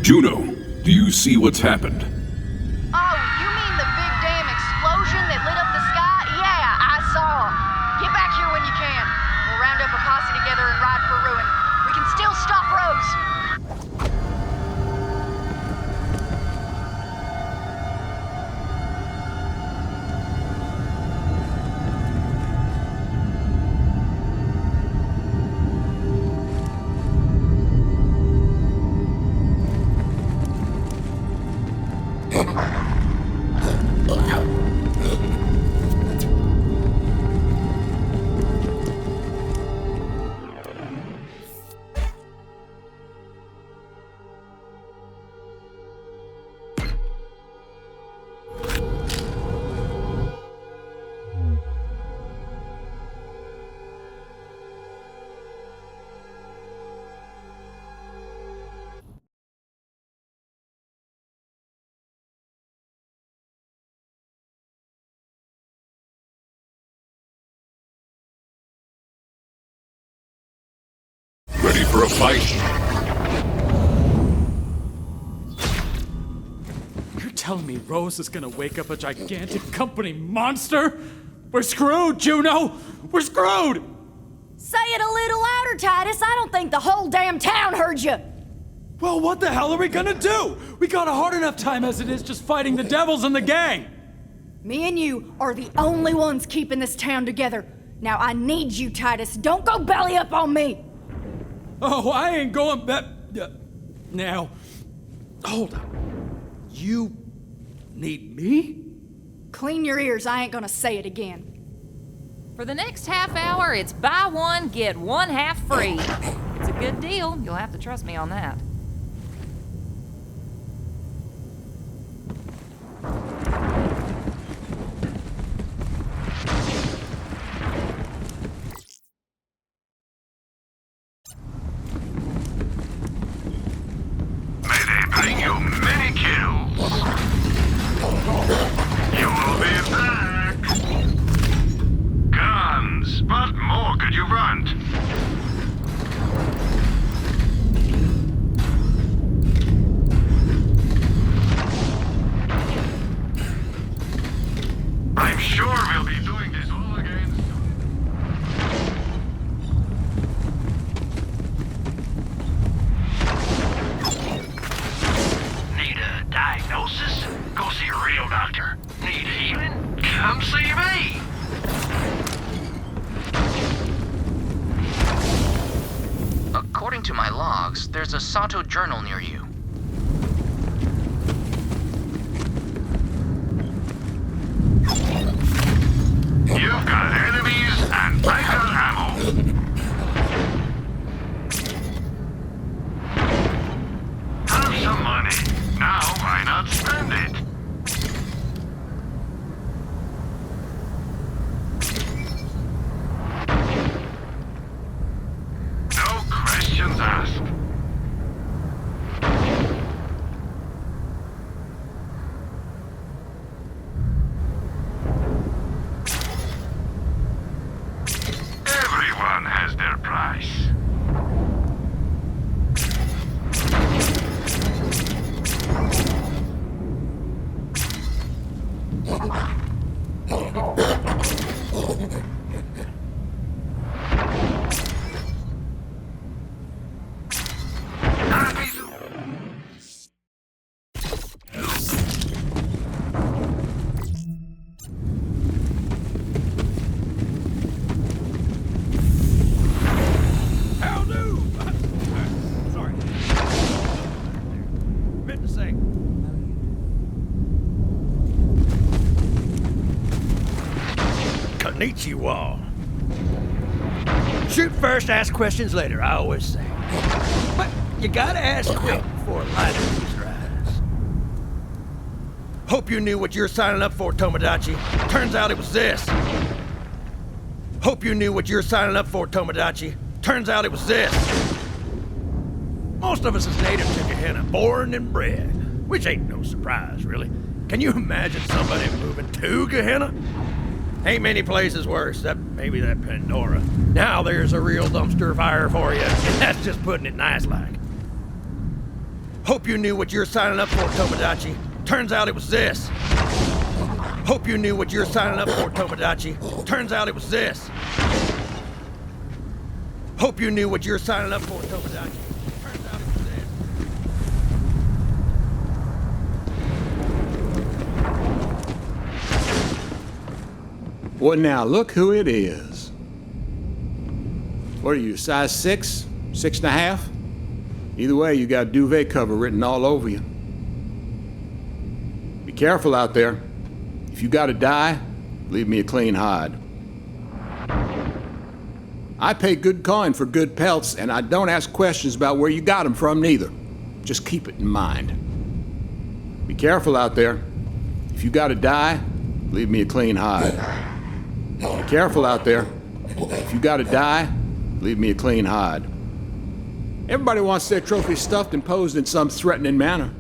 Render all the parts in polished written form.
Juno, do you see what's happened? Oh, you mean the big damn explosion that lit up the sky? Yeah, I saw. Get back here when you can. We'll round up a posse together and ride for ruin. We can still stop Rose. Ready for a fight? You're telling me Rose is gonna wake up a gigantic company monster? We're screwed, Juno! We're screwed! Say it a little louder, Titus. I don't think the whole damn town heard you. Well, what the hell are we gonna do? We got a hard enough time as it is just fighting the devils and the gang! Me and you are the only ones keeping this town together. Now I need you, Titus. Don't go belly up on me. Oh, I ain't going back. Now, hold on. You need me? Clean your ears. I ain't gonna say it again. For the next half hour, it's buy one, get one half free. It's a good deal. You'll have to trust me on that. Bring you many kills. You will be back. Guns. What more could you want? I'm sure we'll be doing this all again soon. Need a diagnosis? Go see a real doctor. Need healing? Come see me. According to my logs, there's a Sato journal near you. You've got enemies and I got ammo. Have some money. Now why not spend it? No questions asked. Everyone has their price. Konnichiwa. Shoot first, ask questions later, I always say. But you gotta ask quick before lighting these rides. Hope you knew what you're signing up for, Tomodachi. Turns out it was this. Hope you knew what you're signing up for, Tomodachi. Turns out it was this. Most of us is native to Gehenna, born and bred. Which ain't no surprise, really. Can you imagine somebody moving to Gehenna? Ain't many places worse, except maybe that Pandora. Now there's a real dumpster fire for you, and that's just putting it nice like. Hope you knew what you were signing up for, Tomodachi. Turns out it was this. Hope you knew what you were signing up for, Tomodachi. Turns out it was this. Hope you knew what you were signing up for, Tomodachi. Turns out it was this. Well, now, look who it is. What are you, size 6? 6.5? Either way, you got duvet cover written all over you. Be careful out there. If you gotta die, leave me a clean hide. I pay good coin for good pelts, and I don't ask questions about where you got them from, neither. Just keep it in mind. Be careful out there. If you gotta die, leave me a clean hide. Be careful out there. If you gotta die, leave me a clean hide. Everybody wants their trophy stuffed and posed in some threatening manner.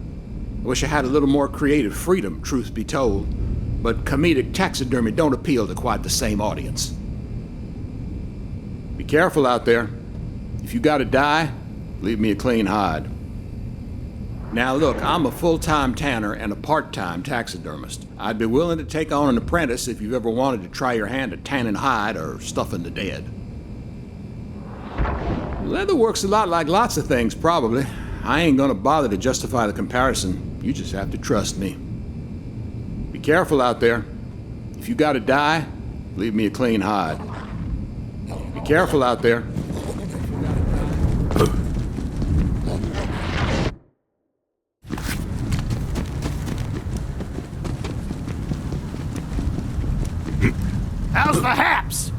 I wish I had a little more creative freedom, truth be told. But comedic taxidermy don't appeal to quite the same audience. Be careful out there. If you gotta die, leave me a clean hide. Now look, I'm a full-time tanner and a part-time taxidermist. I'd be willing to take on an apprentice if you've ever wanted to try your hand at tanning hide or stuffing the dead. Leather works a lot like lots of things, probably. I ain't gonna bother to justify the comparison. You just have to trust me. Be careful out there. If you gotta die, leave me a clean hide. Be careful out there. How's the haps?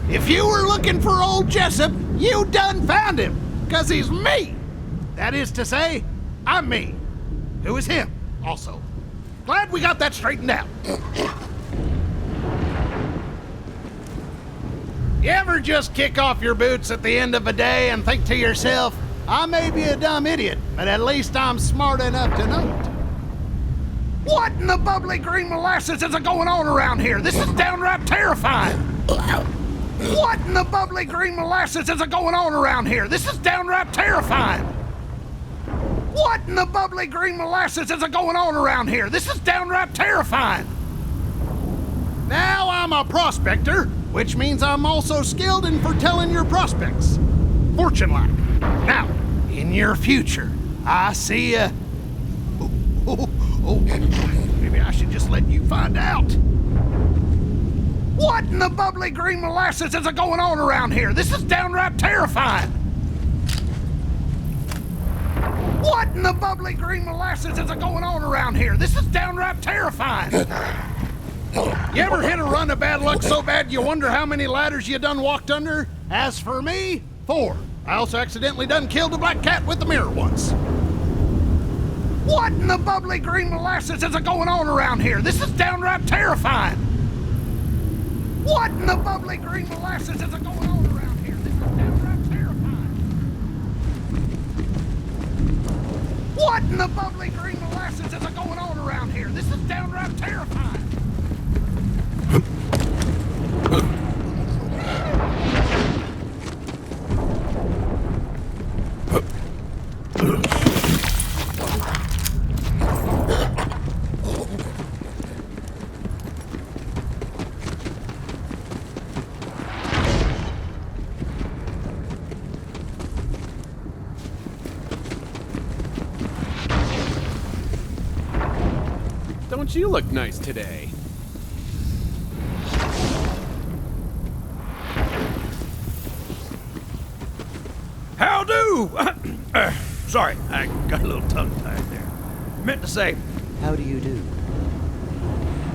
If you were looking for old Jessup, you done found him, 'cause he's me. That is to say, I'm me, who is him, also. Glad we got that straightened out. You ever just kick off your boots at the end of a day and think to yourself, I may be a dumb idiot, but at least I'm smart enough to know it? What in the bubbly green molasses is going on around here? This is downright terrifying. What in the bubbly green molasses is going on around here? This is downright terrifying. What in the bubbly green molasses is going on around here? This is downright terrifying. Now I'm a prospector, which means I'm also skilled in foretelling your prospects. Fortune-like. Now, in your future, I see a... Oh, maybe I should just let you find out. What in the bubbly green molasses is going on around here? This is downright terrifying. What in the bubbly green molasses is going on around here? This is downright terrifying. You ever hit a run of bad luck so bad you wonder how many ladders you done walked under? As for me, 4. I also accidentally done killed a black cat with the mirror once. What in the bubbly green molasses is going on around here? This is downright terrifying. What in the bubbly green molasses is going on around here? This is downright terrifying. What in the bubbly green molasses is going on around here? This is downright terrifying. Don't you look nice today? How do? Sorry, I got a little tongue-tied there. Meant to say, How do you do?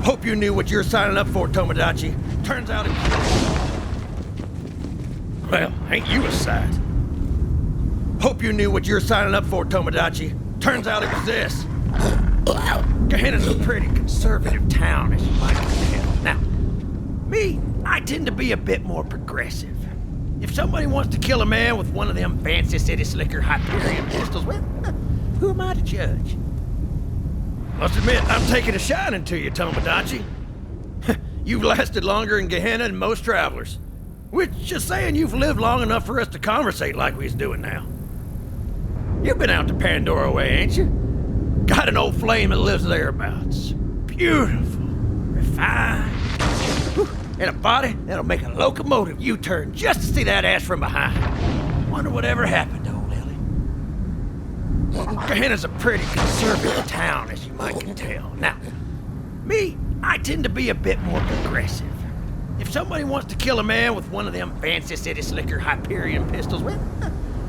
hope you knew what you were signing up for, Tomodachi. Turns out it... Well, ain't you a sight? Hope you knew what you were signing up for, Tomodachi. Turns out it was this. Gehenna's a pretty conservative town, as you might tell. Now, me, I tend to be a bit more progressive. If somebody wants to kill a man with one of them fancy city slicker Hyperion pistols, well, who am I to judge? Must admit, I'm taking a shining to you, Tomodachi. You've lasted longer in Gehenna than most travelers. Which, just saying, you've lived long enough for us to conversate like we's doing now. You've been out to Pandora way, ain't you? Got an old flame that lives thereabouts. Beautiful, refined, whew, and a body that'll make a locomotive U-turn just to see that ass from behind. Wonder whatever happened to old Ellie. Gehenna's a pretty conservative town, as you might can tell. Now, me, I tend to be a bit more progressive. If somebody wants to kill a man with one of them fancy city slicker Hyperion pistols, well,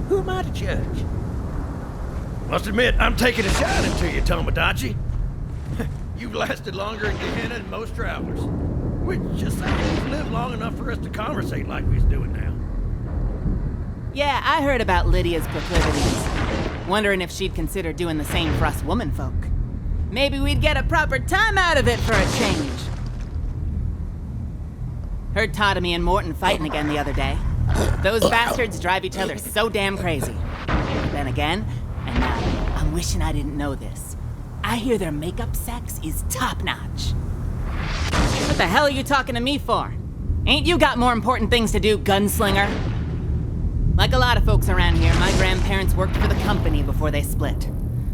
who am I to judge? Must admit, I'm taking a shot into you, Tomodachi. You've lasted longer in Gehenna than most travelers. Which just saying you've lived long enough for us to conversate like we's doing now. Yeah, I heard about Lydia's proclivities. Wondering if she'd consider doing the same for us womanfolk. Maybe we'd get a proper time out of it for a change. Heard Totomy and Morton fighting again the other day. Those bastards drive each other so damn crazy. Then again, and now, I'm wishing I didn't know this. I hear their makeup sex is top-notch. What the hell are you talking to me for? Ain't you got more important things to do, gunslinger? Like a lot of folks around here, my grandparents worked for the company before they split.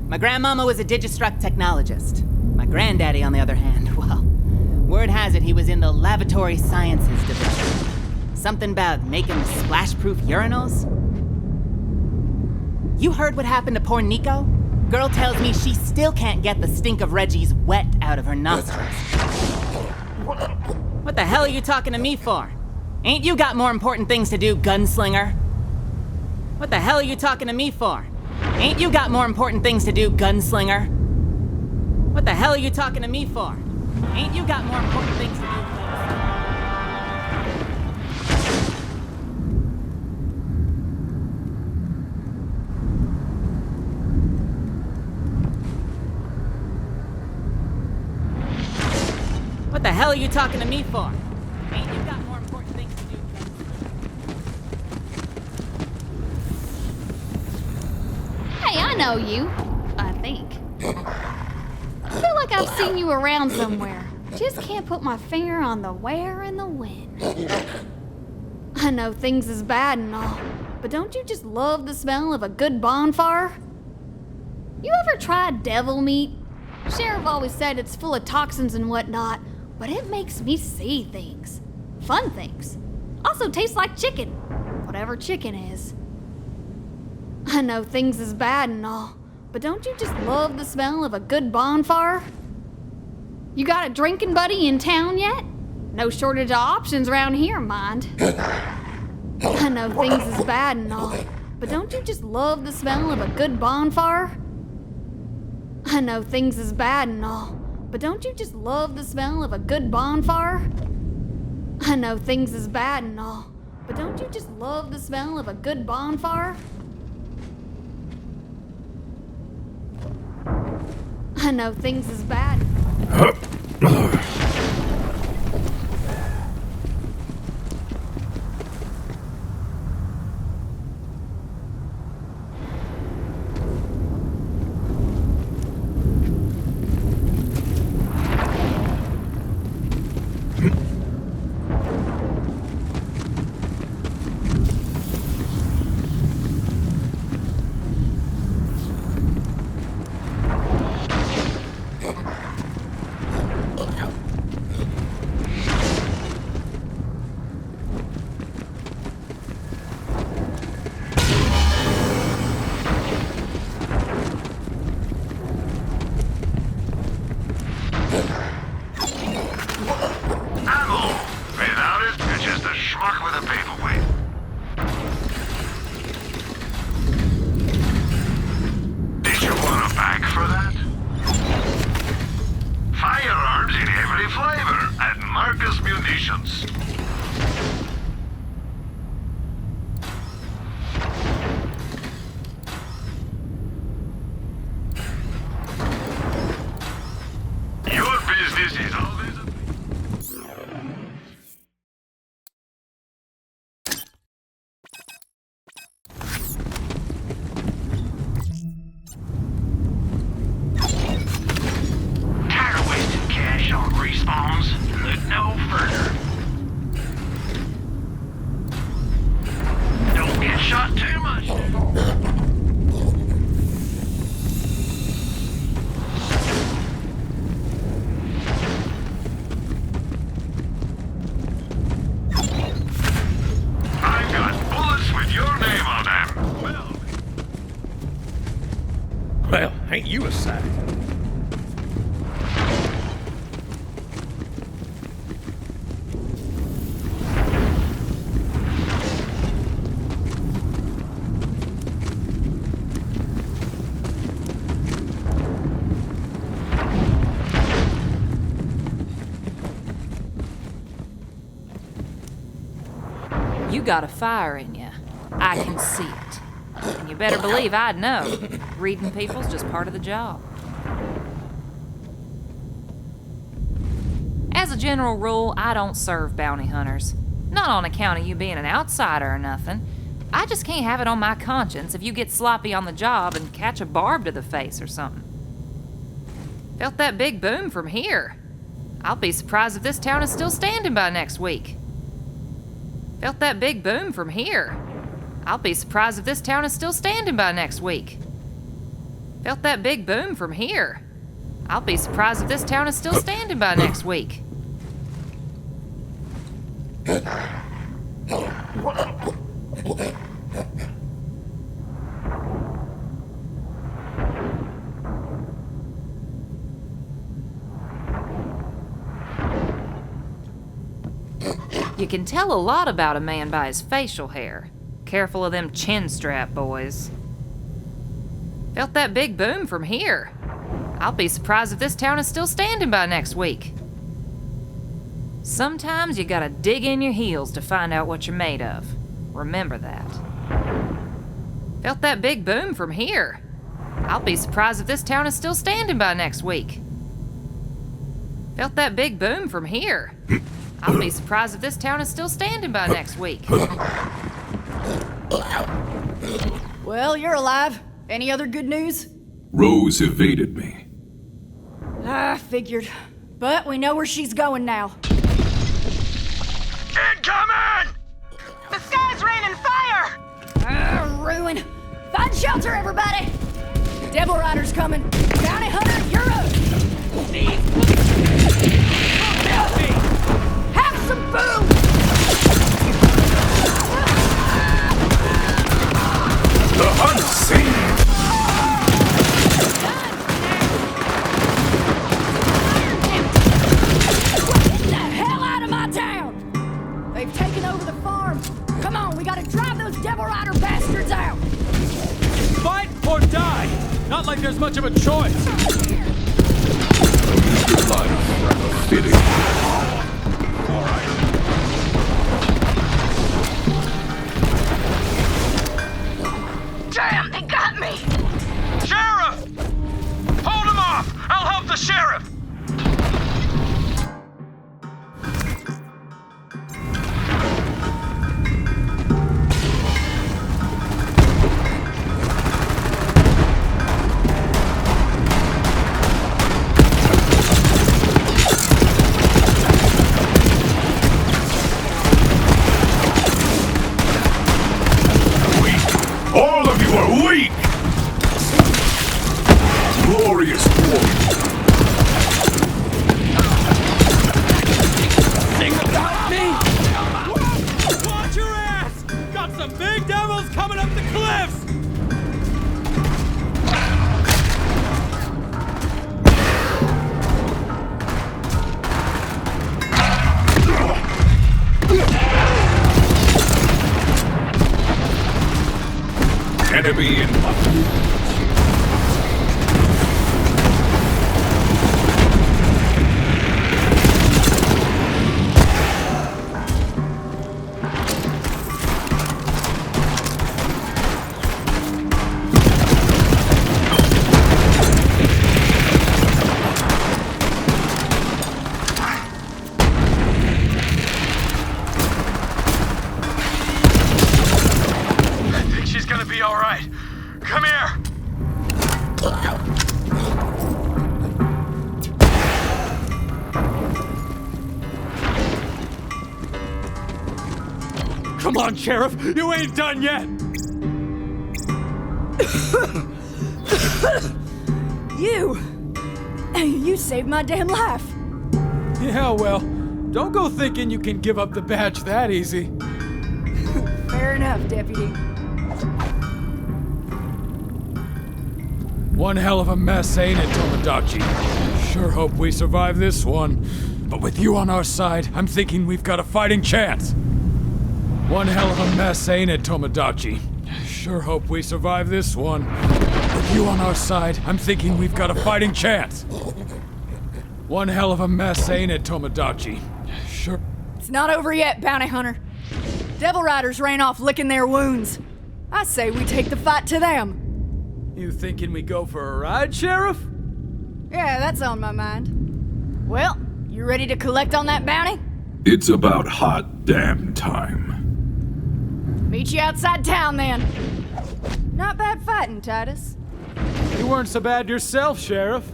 My grandmama was a Digistruct technologist. My granddaddy, on the other hand, well, word has it he was in the Lavatory Sciences division. Something about making splash-proof urinals? You heard what happened to poor Nico? Girl tells me she still can't get the stink of Reggie's wet out of her nostrils. What the hell are you talking to me for? Ain't you got more important things to do, gunslinger? What the hell are you talking to me for? Ain't you got more important things to do, gunslinger? What the hell are you talking to me for? Ain't you got more important things to do, gunslinger? What the hell are you talking to me for? Ain't you got more important things to do? Hey, I know you. I think. I feel like I've seen you around somewhere. Just can't put my finger on the where and the when. I know things is bad and all, but don't you just love the smell of a good bonfire? You ever tried devil meat? Sheriff always said it's full of toxins and whatnot, but it makes me see things. Fun things. Also tastes like chicken. Whatever chicken is. I know things is bad and all, but don't you just love the smell of a good bonfire? You got a drinking buddy in town yet? No shortage of options around here, mind. I know things is bad and all, but don't you just love the smell of a good bonfire? I know things is bad and all, but don't you just love the smell of a good bonfire? I know things is bad and all, but don't you just love the smell of a good bonfire? I know things is bad. suicide. You got a fire in you. I can see it. And you better believe I'd know. Reading people's just part of the job. As a general rule, I don't serve bounty hunters. Not on account of you being an outsider or nothing. I just can't have it on my conscience if you get sloppy on the job and catch a barb to the face or something. Felt that big boom from here. I'll be surprised if this town is still standing by next week. Felt that big boom from here. I'll be surprised if this town is still standing by next week. Felt that big boom from here. I'll be surprised if this town is still standing by next week. You can tell a lot about a man by his facial hair. Careful of them chin strap boys. Felt that big boom from here. I'll be surprised if this town is still standing by next week. Sometimes you gotta dig in your heels to find out what you're made of. Remember that. Felt that big boom from here. I'll be surprised if this town is still standing by next week. Felt that big boom from here. I'll be surprised if this town is still standing by next week. Well, you're alive. Any other good news? Rose evaded me. I figured. But we know where she's going now. Incoming! The sky's raining fire! Ruin. Find shelter, everybody! Devil Rider's coming. Bounty Hunter, you're up! Have some food! The unseen! Get the hell out of my town! They've taken over the farm. Come on, we gotta drive those Devil Rider bastards out! Fight or die! Not like there's much of a choice! Life fitting. Damn, they got me! Sheriff! Hold him off! I'll help the sheriff! All of you are weak! Glorious war! Got me! Watch your ass! Got some big devils coming up the cliffs! Enemy in I think she's gonna be all right. Come here! Come on, Sheriff! You ain't done yet! You saved my damn life. Yeah, well, don't go thinking you can give up the badge that easy. Fair enough, Deputy. One hell of a mess, ain't it, Tomodachi? Sure hope we survive this one. But with you on our side, I'm thinking we've got a fighting chance. One hell of a mess, ain't it, Tomodachi? Sure hope we survive this one. With you on our side, I'm thinking we've got a fighting chance. One hell of a mess, ain't it, Tomodachi? Sure. It's not over yet, Bounty Hunter. Devil Riders ran off licking their wounds. I say we take the fight to them. You thinking we go for a ride, Sheriff? Yeah, that's on my mind. Well, you ready to collect on that bounty? It's about hot damn time. Meet you outside town then. Not bad fighting, Titus. You weren't so bad yourself, Sheriff.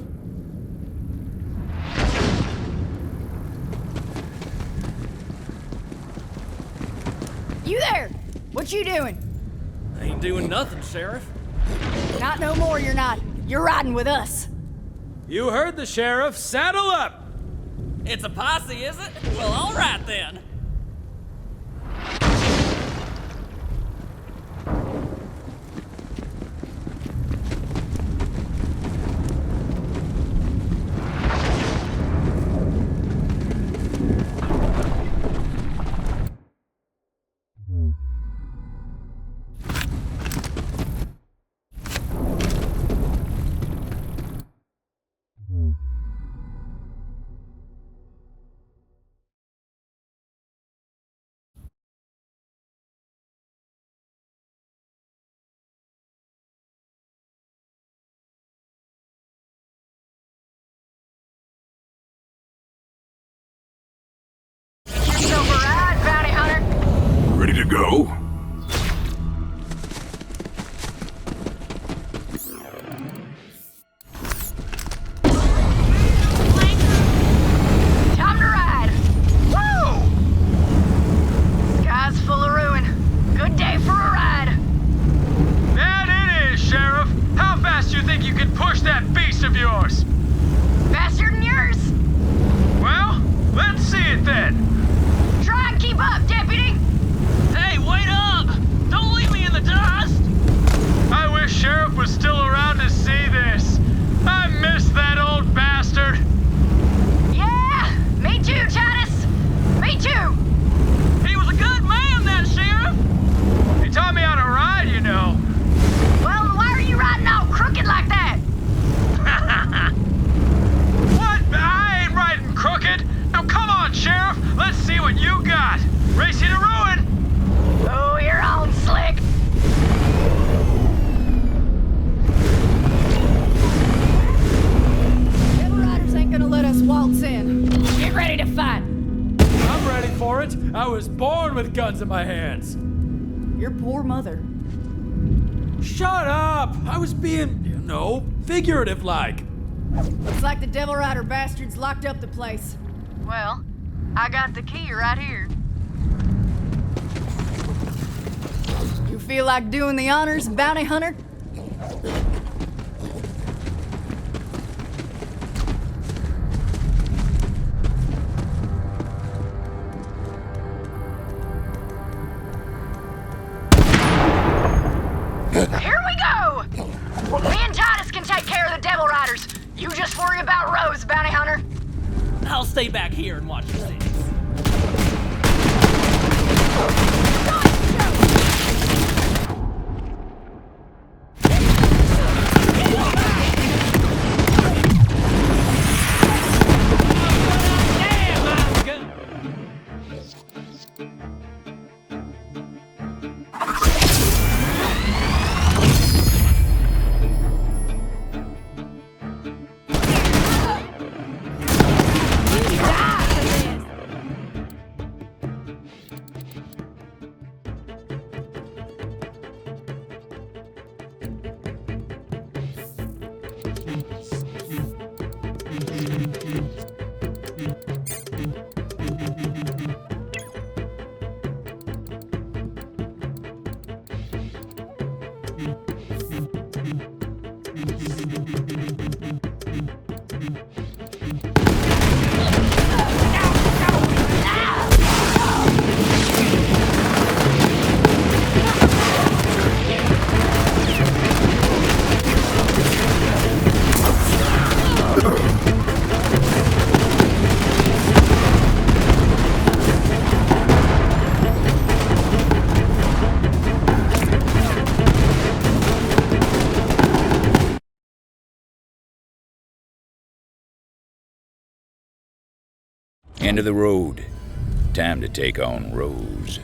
You there! What you doing? Ain't doing nothing, Sheriff. Not no more, you're not. You're riding with us. You heard the Sheriff. Saddle up! It's a posse, is it? Well, all right then. Ready to go? Time to ride! Woo! Sky's full of ruin. Good day for a ride. That it is, Sheriff. How fast do you think you can push that beast of yours? Faster than yours. Well, let's see it then. Try and keep up, deputy. Hey, wait up! Don't leave me in the dust! I wish Sheriff was still around to see this. I miss that old bastard. Yeah, me too, Titus. Me too. He was a good man, that Sheriff. He taught me how to ride, you know. Well, why are you riding all crooked like that? What? I ain't riding crooked. Now come on, Sheriff. Let's see what you got. Race you to ruin. Oh, you're on, Slick. Devil Riders ain't gonna let us waltz in. Get ready to fight. I'm ready for it. I was born with guns in my hands. Your poor mother. Shut up! I was being, figurative like. Looks like the Devil Rider bastards locked up the place. Well, I got the key right here. You feel like doing the honors, Bounty Hunter? Here we go! Me and Titus can take care of the Devil Riders. You just worry about Rose, Bounty Hunter. I'll stay back here and watch the scenes. end of the road. Time to take on Rose.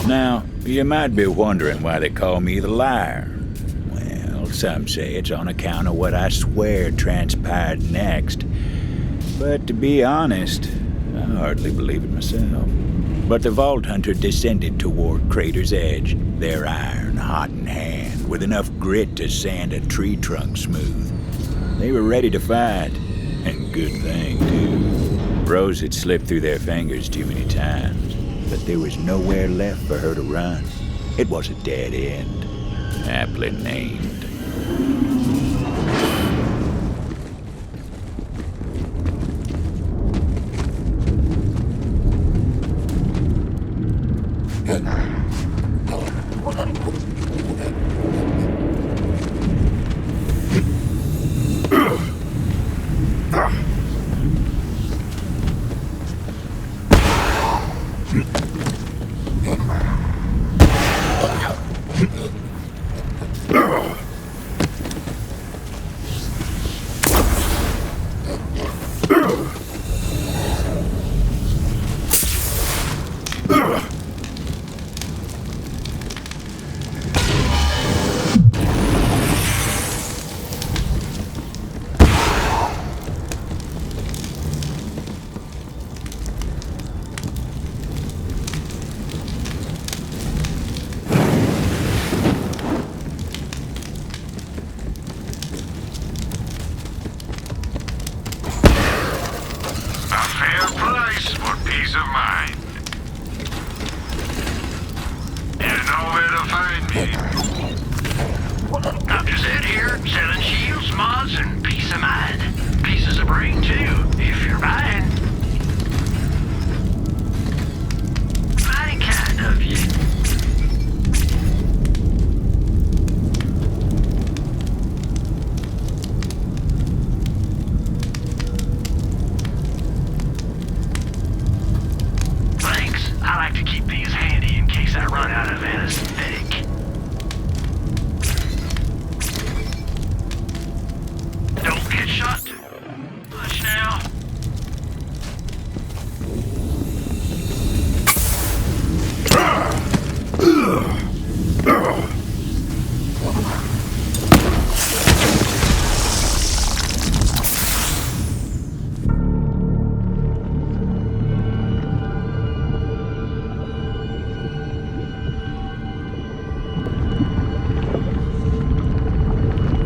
Now, you might be wondering why they call me the liar. Well, some say it's on account of what I swear transpired next. But to be honest, I hardly believe it myself. But the Vault Hunter descended toward Crater's edge, their iron hot in hand, with enough grit to sand a tree trunk smooth. They were ready to fight, and good thing, too. Rose had slipped through their fingers too many times, but there was nowhere left for her to run. It was a dead end, aptly named.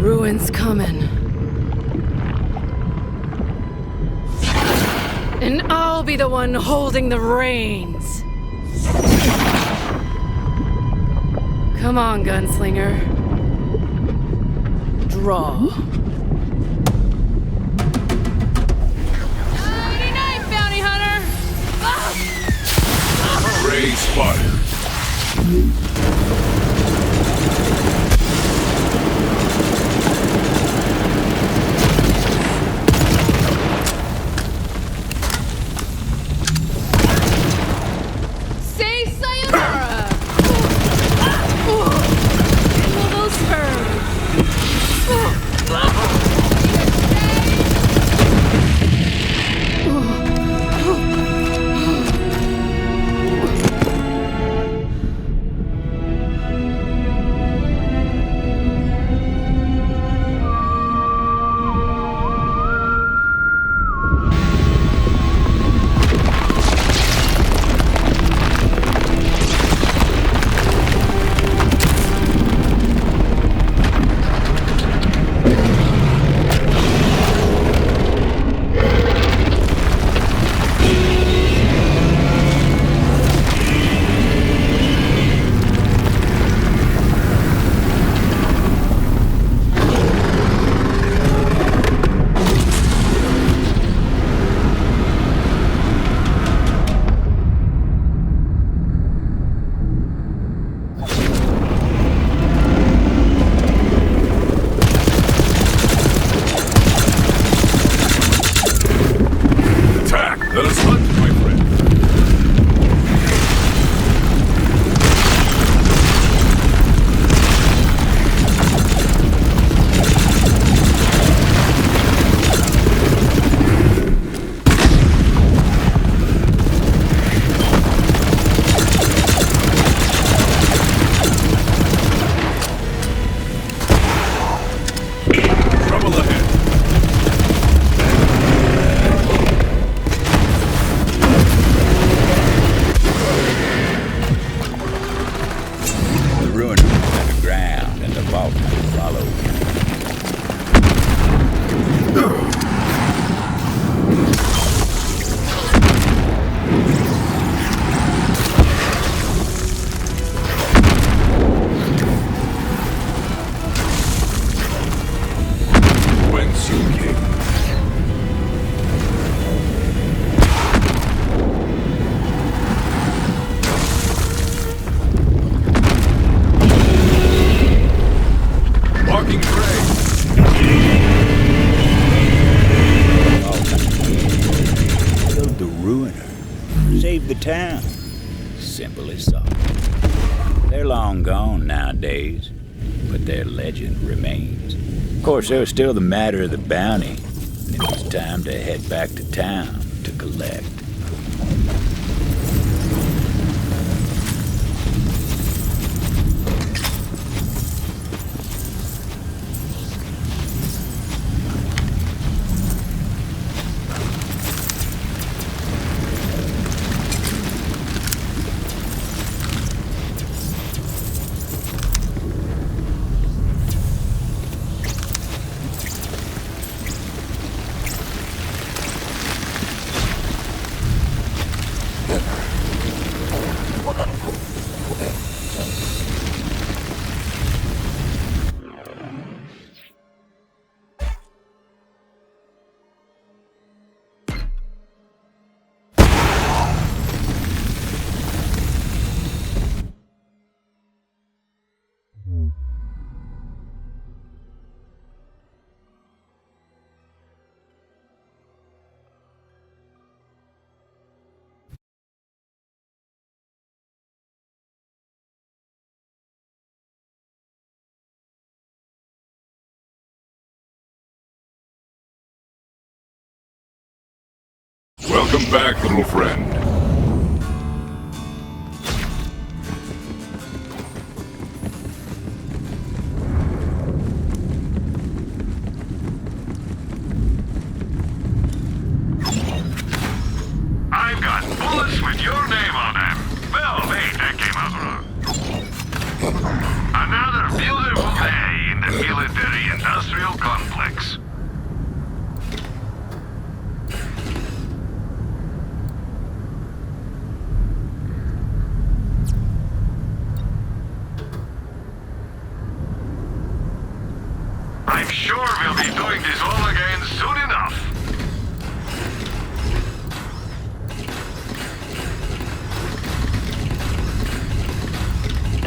Ruin's coming. And I'll be the one holding the reins. Come on, gunslinger. Draw. Night-night, bounty hunter! Prey spotted. town. Simple as that. They're long gone nowadays, but their legend remains. Of course, there was still the matter of the bounty, and it was time to head back to town to collect. Welcome back, little friend. I've got bullets with your name on them. Well, wait, that came out wrong. Another beautiful day in the military-industrial complex. I'm sure we'll be doing this all again soon enough.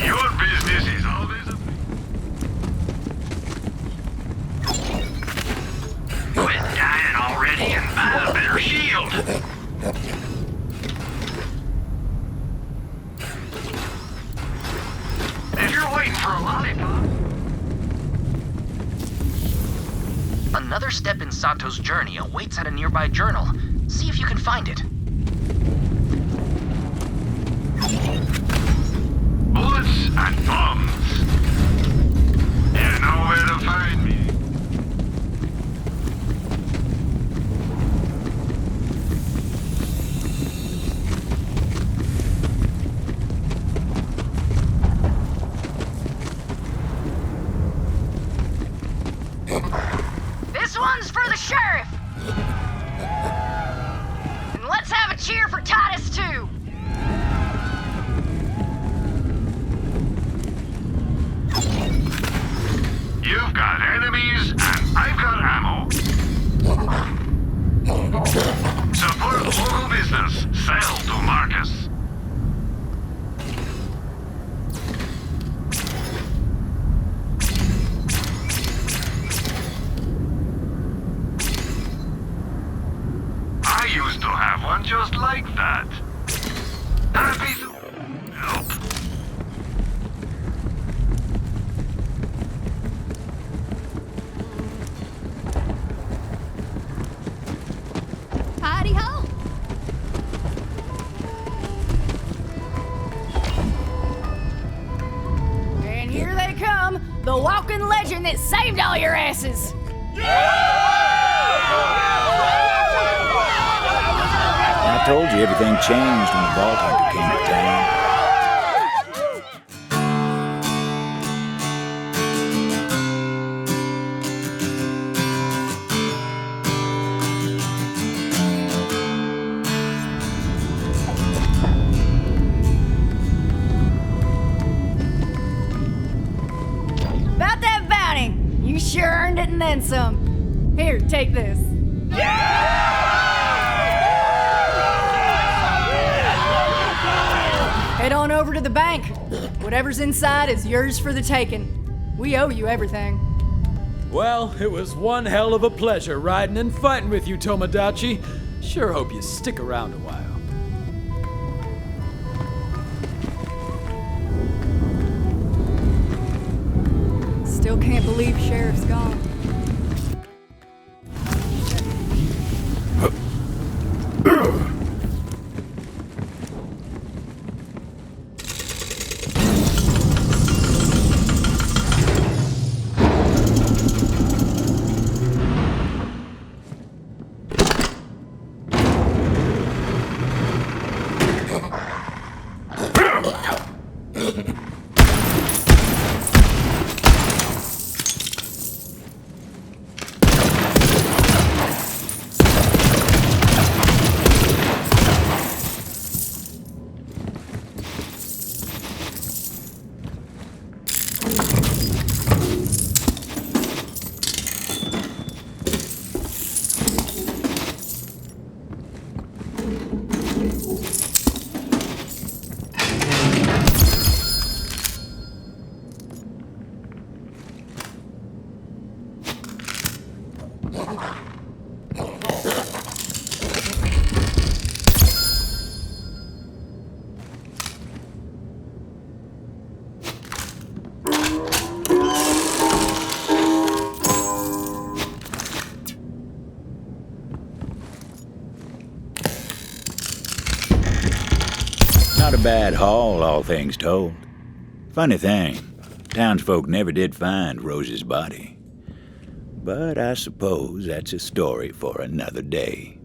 Your business is always Quit dying already and buy a better shield. If you're waiting for a lollipop. Another step in Sato's journey awaits at a nearby journal. See if you can find it. Bullets and bombs. You know where to find me. This one's for the sheriff! And let's have a cheer for Titus, too! You've got enemies, and I've got ammo. Support local business. Sell to Marcus. I used to have one just like that. Happy to help. Howdy ho. And here they come, the walking legend that saved all your asses. I told you everything changed when the Vault Hunter came to town. About that bounty, you sure earned it and then some. Here, take this. Head on over to the bank. Whatever's inside is yours for the taking. We owe you everything. Well, it was one hell of a pleasure riding and fighting with you, Tomodachi. Sure hope you stick around a while. Still can't believe Sheriff's gone. Not a bad haul, all things told. Funny thing, townsfolk never did find Rose's body. But I suppose that's a story for another day.